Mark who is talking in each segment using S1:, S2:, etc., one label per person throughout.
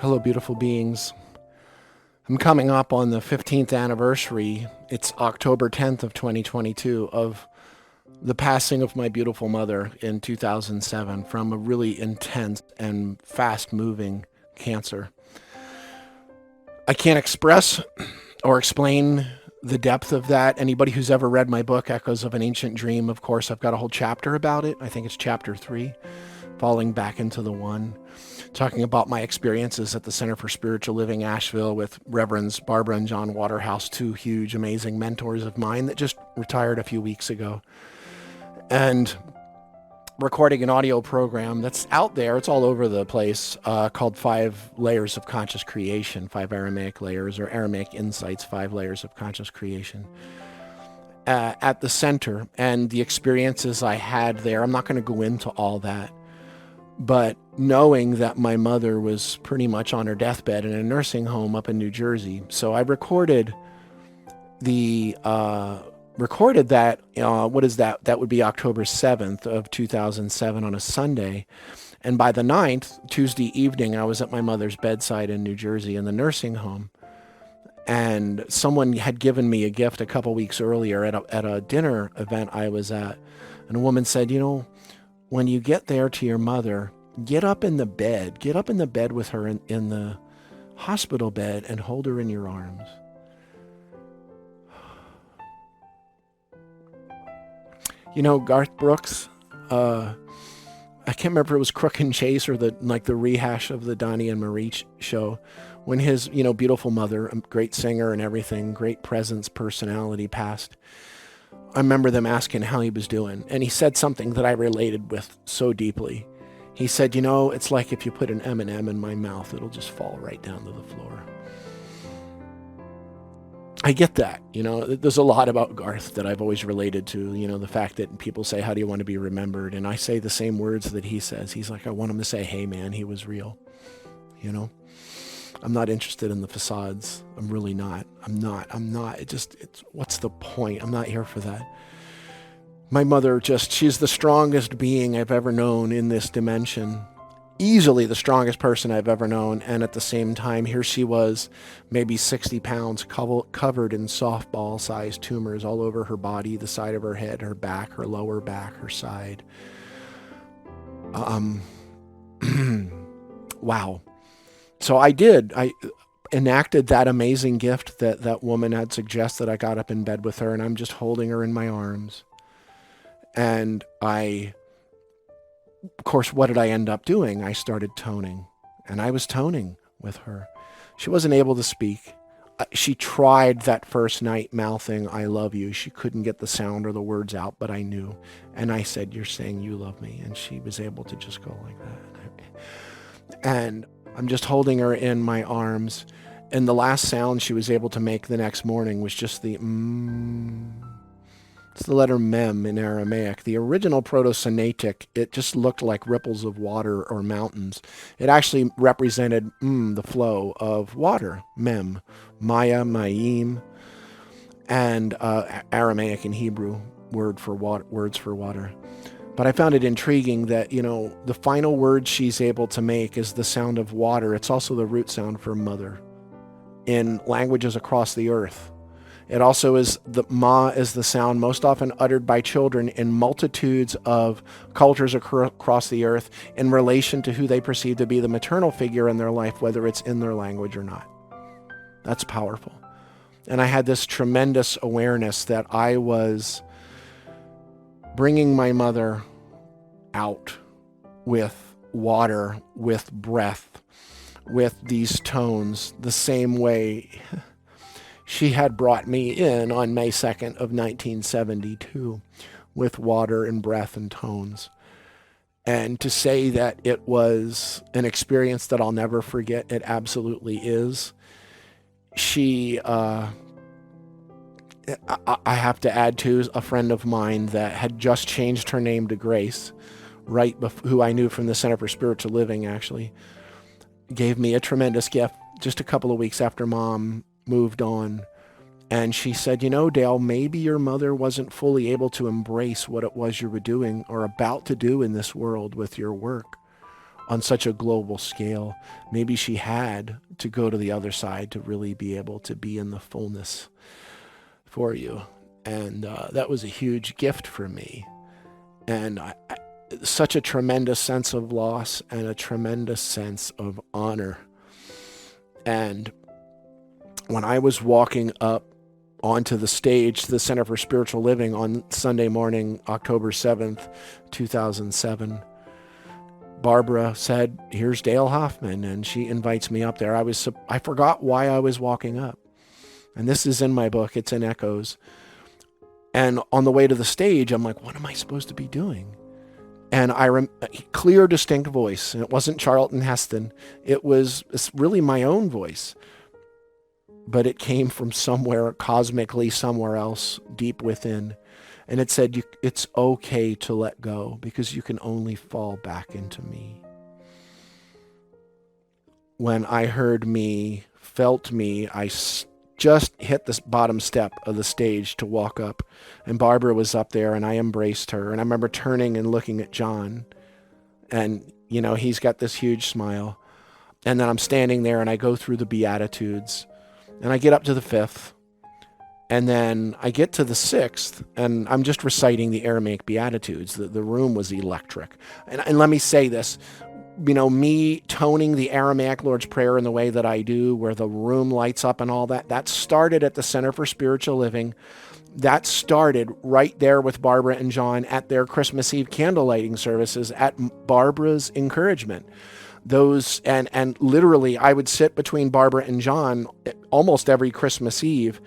S1: Hello, beautiful beings. I'm coming up on the 15th anniversary. It's October 10th of 2022 of the passing of my beautiful mother in 2007 from a really intense and fast-moving cancer. I can't express or explain the depth of that. Anybody who's ever read my book, Echoes of an Ancient Dream, of course, I've got a whole chapter about it. I think it's chapter 3, Falling Back into the One, talking about my experiences at the Center for Spiritual Living, Asheville, with Reverends Barbara and John Waterhouse, two huge, amazing mentors of mine that just retired a few weeks ago. And recording an audio program that's out there, it's all over the place, called 5 Layers of Conscious Creation, 5 Aramaic layers, or Aramaic Insights, 5 Layers of Conscious Creation, at the center, and the experiences I had there. I'm not going to go into all that, but knowing that my mother was pretty much on her deathbed in a nursing home up in New Jersey. So I recorded that, what is that? That would be October 7th of 2007 on a Sunday. And by the 9th, Tuesday evening, I was at my mother's bedside in New Jersey in the nursing home. And someone had given me a gift a couple weeks earlier at a dinner event I was at. And a woman said, when you get there to your mother, get up in the bed with her in the hospital bed and hold her in your arms. Garth Brooks, I can't remember if it was Crook and Chase or the rehash of the Donnie and Marie show, when his, beautiful mother, a great singer and everything, great presence, personality, passed. I remember them asking how he was doing, and he said something that I related with so deeply. He said, it's like if you put an M&M in my mouth, it'll just fall right down to the floor. I get that. There's a lot about Garth that I've always related to, the fact that people say, how do you want to be remembered? And I say the same words that he says. He's like, I want him to say, hey man, he was real. I'm not interested in the facades. I'm really not. I'm not. What's the point? I'm not here for that. My mother she's the strongest being I've ever known in this dimension. Easily the strongest person I've ever known. And at the same time, here she was, maybe 60 pounds, covered in softball-sized tumors all over her body, the side of her head, her back, her lower back, her side. Wow. So I enacted that amazing gift that woman had suggested. I got up in bed with her, and I'm just holding her in my arms. And of course, what did I end up doing? I started toning, and I was toning with her. She wasn't able to speak. She tried that first night mouthing, I love you. She couldn't get the sound or the words out, but I knew. And I said, you're saying you love me. And she was able to just go like that. And I'm just holding her in my arms. And the last sound she was able to make the next morning was just the It's the letter mem in Aramaic. The original Proto-Semitic, it just looked like ripples of water or mountains. It actually represented the flow of water, mem, maya, mayim, and Aramaic and Hebrew words for water. But I found it intriguing that, the final word she's able to make is the sound of water. It's also the root sound for mother in languages across the earth. It also is ma is the sound most often uttered by children in multitudes of cultures across the earth in relation to who they perceive to be the maternal figure in their life, whether it's in their language or not. That's powerful. And I had this tremendous awareness that I was bringing my mother out with water, with breath, with these tones, the same way she had brought me in on May 2nd of 1972 with water and breath and tones. And to say that it was an experience that I'll never forget, it absolutely is. I have to add to a friend of mine that had just changed her name to Grace, who I knew from the Center for Spiritual Living, actually, gave me a tremendous gift just a couple of weeks after Mom moved on. And she said, Dale, maybe your mother wasn't fully able to embrace what it was you were doing or about to do in this world with your work on such a global scale. Maybe she had to go to the other side to really be able to be in the fullness for you. And that was a huge gift for me. And such a tremendous sense of loss and a tremendous sense of honor. And when I was walking up onto the stage, the Center for Spiritual Living, on Sunday morning, October 7th, 2007, Barbara said, "Here's Dale Hoffman," and she invites me up there. I forgot why I was walking up. And this is in my book. It's in Echoes. And on the way to the stage, I'm like, what am I supposed to be doing? And clear, distinct voice. And it wasn't Charlton Heston. It's really my own voice. But it came from somewhere, cosmically, somewhere else, deep within. And it said, it's okay to let go because you can only fall back into me. When I heard me, felt me, I just hit the bottom step of the stage to walk up. And Barbara was up there and I embraced her. And I remember turning and looking at John. And, he's got this huge smile. And then I'm standing there and I go through the Beatitudes. And I get up to the 5th. And then I get to the 6th, and I'm just reciting the Aramaic Beatitudes. The room was electric. And let me say this, me toning the Aramaic Lord's Prayer in the way that I do, where the room lights up and all that started at the Center for Spiritual Living. That started right there with Barbara and John at their Christmas Eve candle lighting services at Barbara's encouragement. Those, and literally I would sit between Barbara and John almost every Christmas Eve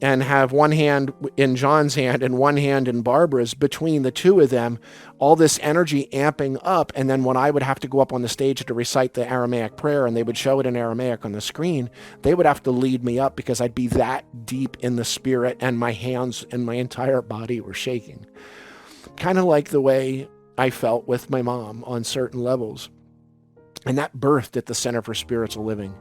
S1: and have one hand in John's hand and one hand in Barbara's, between the two of them, all this energy amping up. And then when I would have to go up on the stage to recite the Aramaic prayer and they would show it in Aramaic on the screen, they would have to lead me up because I'd be that deep in the spirit and my hands and my entire body were shaking. Kind of like the way I felt with my mom on certain levels. And that birthed at the Center for Spiritual Living.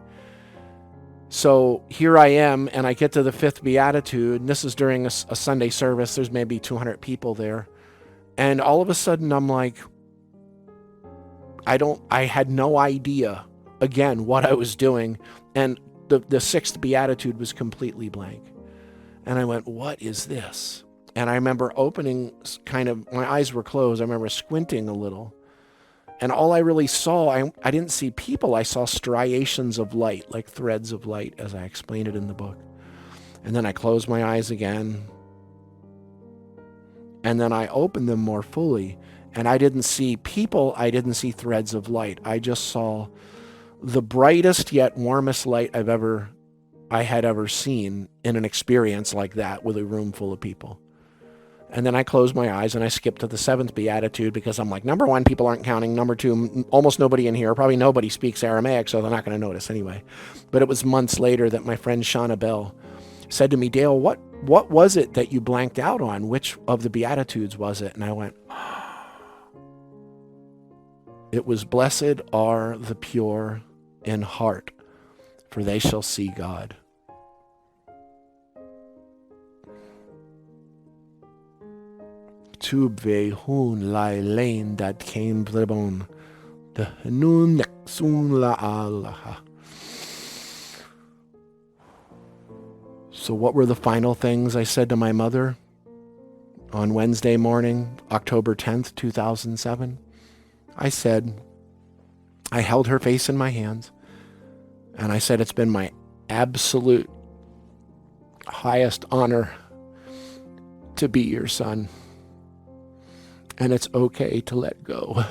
S1: So here I am, and I get to the 5th Beatitude, and this is during a Sunday service. There's maybe 200 people there. And all of a sudden, I'm like, I had no idea, again, what I was doing. And the 6th Beatitude was completely blank. And I went, what is this? And I remember opening, my eyes were closed. I remember squinting a little. And all I really saw, I didn't see people. I saw striations of light, like threads of light, as I explained it in the book. And then I closed my eyes again. And then I opened them more fully. And I didn't see people. I didn't see threads of light. I just saw the brightest yet warmest light I had ever seen in an experience like that with a room full of people. And then I closed my eyes and I skipped to the 7th Beatitude because I'm like, number 1, people aren't counting. Number 2, almost nobody in here, probably nobody speaks Aramaic, so they're not going to notice anyway. But it was months later that my friend Shauna Bell said to me, Dale, what was it that you blanked out on? Which of the Beatitudes was it? And I went, it was, blessed are the pure in heart, for they shall see God. Tubve hun lai lane dat came blebon, the nun nexun la Allah. So what were the final things I said to my mother on Wednesday morning, October 10th, 2007? I held her face in my hands, and I said, it's been my absolute highest honor to be your son. And it's okay to let go.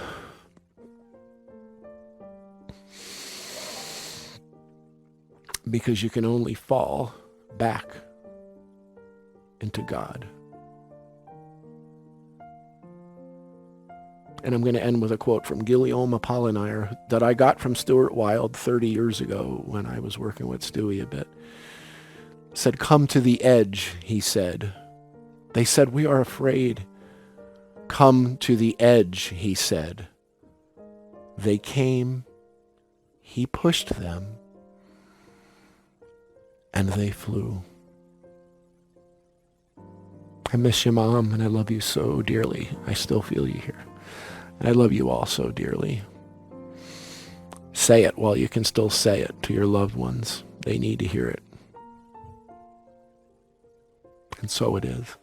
S1: Because you can only fall back into God. And I'm going to end with a quote from Guillaume Apollinaire that I got from Stuart Wilde 30 years ago when I was working with Stewie a bit. It said, come to the edge, he said. They said, we are afraid. Come to the edge, he said. They came, he pushed them, and they flew. I miss you, Mom, and I love you so dearly. I still feel you here. And I love you all so dearly. Say it while you can still say it to your loved ones. They need to hear it. And so it is.